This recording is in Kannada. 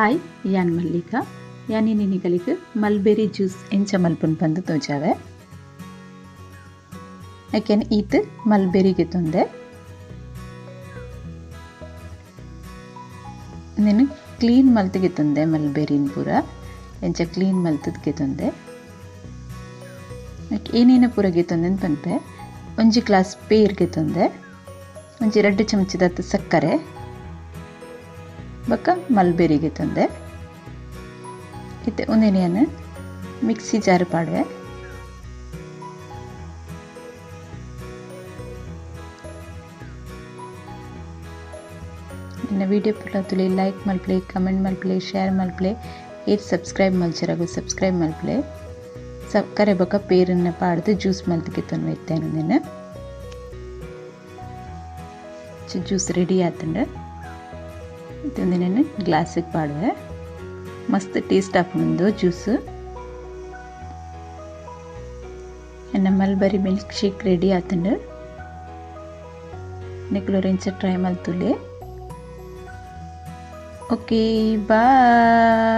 ಹಾಯ್ ಯಾನ್ ಮಲ್ಲಿಕಾ ಯಾನಿ ನಿನಿಗಳಿಗೆ ಮಲ್ಬೆರಿ ಜ್ಯೂಸ್ ಎಂಚ ಮಲ್ಪುನ್ ಪಂದು ತೋಜಾವೆ ಯಾಕೆನ್ ಈತ್ ಮಲ್ಬೆರಿಗೆ ತೊಂದೆ నేను ಕ್ಲೀನ್ ಮಲ್ತಿಗೆ ತೊಂದೆ ಮಲ್ಬೆರಿನ್ ಪೂರ ಎಂಚ ಕ್ಲೀನ್ ಮಲ್ತದ್ಗೆ ತೊಂದೆ ಏನೇನ ಪೂರಗೆ ತೊಂದೆ ಪನ್ಪೆ ಒಂಜಿ ಗ್ಲಾಸ್ ಪೇರ್ಗೆ ತೊಂದೆ ಒಂಜಿ 2 ಚಮಚದತ್ತು ಸಕ್ಕರೆ ಬಕ್ಕ ಮಲ್ಬೆರಿಗೆ ತೊಂದೆ ಇತ್ತೆ ಒಂದೇನೆಯನ್ನು ಮಿಕ್ಸಿ ಜಾರ್ ಪಾಡುವೆ ಇನ್ನು ವಿಡಿಯೋ ಪುಟ್ಟ ಲೈಕ್ ಮಲ್ಪ್ಲೆ ಕಮೆಂಟ್ ಮಲ್ಪ್ಲೆ ಶೇರ್ ಮಲ್ಪ್ಲೆ ಏಟ್ ಸಬ್ಸ್ಕ್ರೈಬ್ ಮಲ್ಚರಾಗು ಸಬ್ಸ್ಕ್ರೈಬ್ ಮಲ್ಪ್ಲೆ ಸಕ್ಕರೆ ಬಕ್ಕ ಪೇರನ್ನು ಪಾಡ್ದು ಜ್ಯೂಸ್ ಮಲ್ತಿಗೆ ತೊಂದು ಇತ್ತೇನು ನೀನು ಜ್ಯೂಸ್ ರೆಡಿ ಆತಂಡ ಇದೊಂದು ನಾನು ಗ್ಲಾಸಿಗೆ ಪಾಡುವೆ ಮಸ್ತ್ ಟೇಸ್ಟ್ ಆಪುಂಡು ಜ್ಯೂಸ್ ನನ್ನ ಮಲ್ಬರಿ ಮಿಲ್ಕ್ ಶೇಕ್ ರೆಡಿ ಆತಂಡು ನಿಕ್ಲೋರ್ ಇಂಚ ಟ್ರೈ ಮಲ್ತುಲೆ ಓಕೆ ಬಾಯ್.